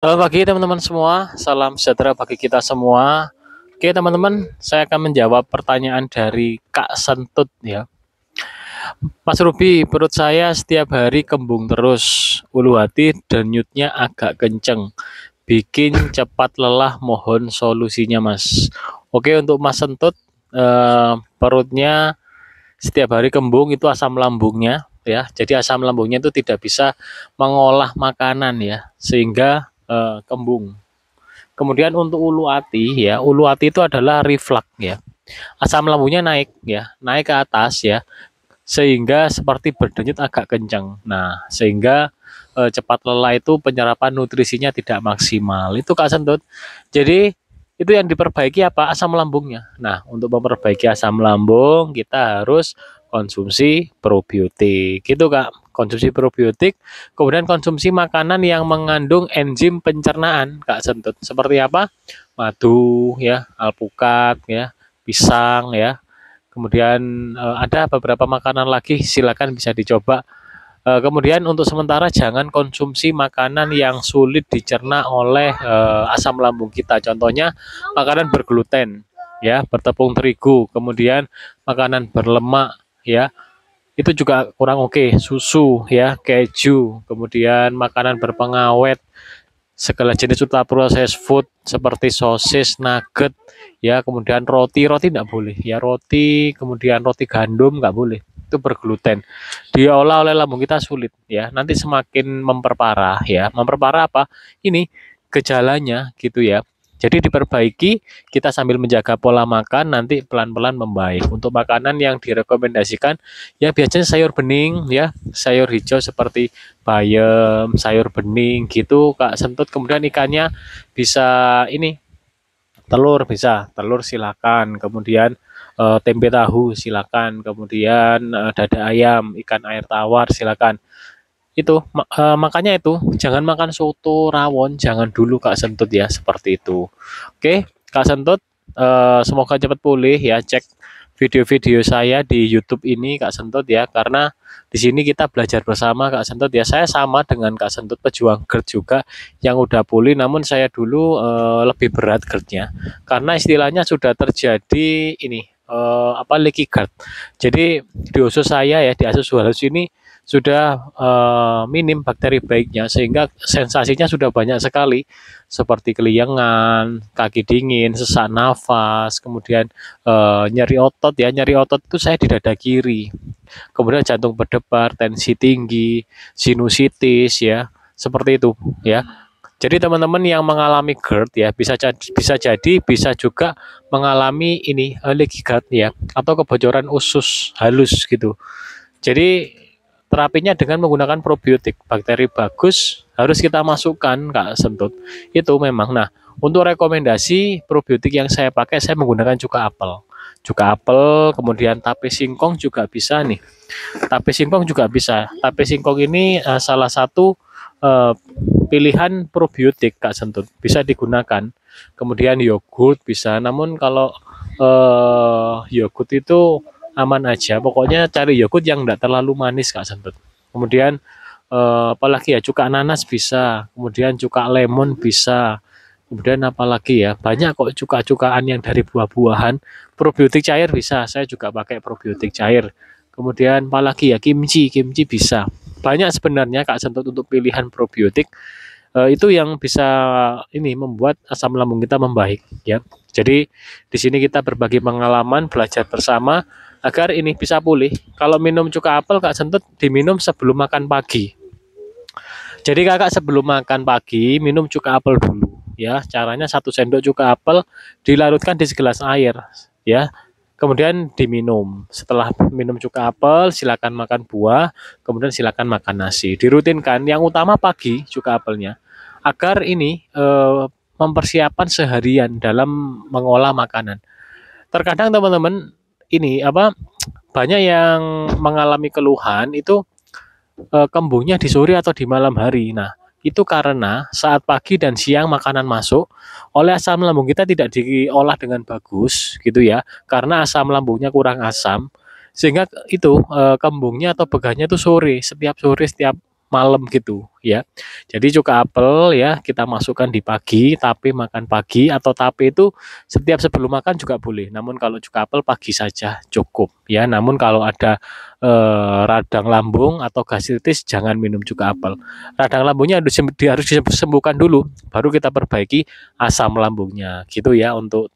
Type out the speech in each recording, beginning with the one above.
Selamat pagi teman-teman semua, salam sejahtera bagi kita semua. Oke teman-teman, saya akan menjawab pertanyaan dari Kak Sentut ya. Mas Ruby, perut saya setiap hari kembung terus, ulu hati denyutnya agak kenceng, bikin cepat lelah, mohon solusinya Mas. Oke untuk Mas Sentut, perutnya setiap hari kembung itu asam lambungnya ya. Jadi asam lambungnya itu tidak bisa mengolah makanan ya, sehingga kembung. Kemudian untuk ulu hati ya, ulu hati itu adalah reflux ya. Asam lambungnya naik ya, naik ke atas ya, sehingga seperti berdenyut agak kencang. Nah, sehingga cepat lelah itu penyerapan nutrisinya tidak maksimal. Itu Kak Sentut. Jadi itu yang diperbaiki apa? Asam lambungnya. Nah, untuk memperbaiki asam lambung kita harus konsumsi probiotik. Gitu Kak. Konsumsi probiotik, kemudian konsumsi makanan yang mengandung enzim pencernaan, Kak Sentut. Seperti apa? Madu ya, alpukat ya, pisang ya. Kemudian ada beberapa makanan lagi, silakan bisa dicoba. Kemudian untuk sementara jangan konsumsi makanan yang sulit dicerna oleh asam lambung kita. Contohnya makanan bergluten, ya, bertepung terigu. Kemudian makanan berlemak, ya, itu juga kurang oke. Susu, ya, keju. Kemudian makanan berpengawet, segala jenis ultra processed food seperti sosis, nugget, ya, kemudian roti, roti tidak boleh, ya, roti, kemudian roti gandum nggak boleh, itu bergluten. Diolah oleh lambung kita sulit, ya, nanti semakin memperparah, ya, memperparah apa? Ini gejalanya, gitu ya. Jadi diperbaiki, kita sambil menjaga pola makan, nanti pelan-pelan membaik. Untuk makanan yang direkomendasikan, ya biasanya sayur bening, ya, sayur hijau seperti bayam, sayur bening gitu Kak Sentut. Kemudian ikannya bisa ini telur, bisa telur silakan. Kemudian tempe tahu silakan. Kemudian dada ayam, ikan air tawar silakan. Itu makanya itu jangan makan soto rawon, jangan dulu Kak Sentut ya, seperti itu. Oke Kak Sentut, semoga cepat pulih ya. Cek video-video saya di YouTube ini Kak Sentut ya, karena di sini kita belajar bersama Kak Sentut ya. Saya sama dengan Kak Sentut, pejuang GERD juga yang udah pulih, namun saya dulu lebih berat GERD-nya karena istilahnya sudah terjadi ini apa, leaky gut. Jadi di usus saya ya, di asus halus ini sudah minim bakteri baiknya, sehingga sensasinya sudah banyak sekali seperti keliengan, kaki dingin, sesak nafas, kemudian nyeri otot ya, nyeri otot itu saya di dada kiri, kemudian jantung berdebar, tensi tinggi, sinusitis ya, seperti itu ya. Jadi teman-teman yang mengalami GERD ya, bisa juga mengalami ini leaky gut ya, atau kebocoran usus halus gitu. Jadi terapinya dengan menggunakan probiotik, bakteri bagus harus kita masukkan Kak Sentut. Itu memang. Nah, untuk rekomendasi probiotik yang saya pakai, saya menggunakan cuka apel. Cuka apel, kemudian tape singkong juga bisa nih. Tape singkong juga bisa. Tape singkong ini salah satu uh, pilihan probiotik Kak Sentut. Bisa digunakan. Kemudian yogurt bisa. Namun kalau yogurt itu aman aja. Pokoknya cari yogurt yang enggak terlalu manis Kak Sentut. Kemudian apalagi ya, cuka nanas bisa, kemudian cuka lemon bisa. Kemudian apalagi ya, banyak kok cuka-cukaan yang dari buah-buahan. Probiotik cair bisa, saya juga pakai probiotik cair. Kemudian apalagi ya, kimchi, kimchi bisa. Banyak sebenarnya Kak Sentut untuk pilihan probiotik itu yang bisa ini membuat asam lambung kita membaik ya. Jadi di sini kita berbagi pengalaman, belajar bersama agar ini bisa pulih. Kalau minum cuka apel Kak Sentut diminum sebelum makan pagi. Jadi Kakak sebelum makan pagi minum cuka apel dulu ya. Caranya 1 sendok cuka apel dilarutkan di segelas air ya. Kemudian diminum. Setelah minum cuka apel, silakan makan buah, kemudian silakan makan nasi. Dirutinkan. Yang utama pagi cuka apelnya, agar ini mempersiapkan seharian dalam mengolah makanan. Terkadang teman-teman ini apa, banyak yang mengalami keluhan itu kembungnya di sore atau di malam hari. Nah, itu karena saat pagi dan siang makanan masuk, oleh asam lambung kita tidak diolah dengan bagus gitu ya, karena asam lambungnya kurang asam, sehingga itu kembungnya atau begahnya itu sore, setiap malam gitu ya. Jadi cuka apel ya kita masukkan di pagi, tapi makan pagi atau tape itu setiap sebelum makan juga boleh. Namun kalau cuka apel pagi saja cukup ya. Namun kalau ada radang lambung atau gastritis jangan minum cuka apel. Radang lambungnya harus disembuhkan dulu, baru kita perbaiki asam lambungnya gitu ya untuk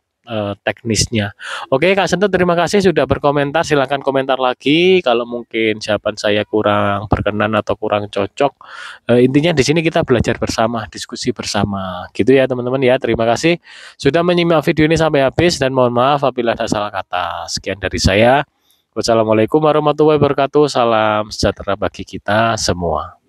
teknisnya. Oke Kak Sentut, terima kasih sudah berkomentar. Silahkan komentar lagi kalau mungkin jawaban saya kurang berkenan atau kurang cocok. Intinya di sini kita belajar bersama, diskusi bersama gitu ya teman-teman ya. Terima kasih sudah menyimak video ini sampai habis dan mohon maaf apabila ada salah kata. Sekian dari saya. Wassalamualaikum warahmatullahi wabarakatuh. Salam sejahtera bagi kita semua.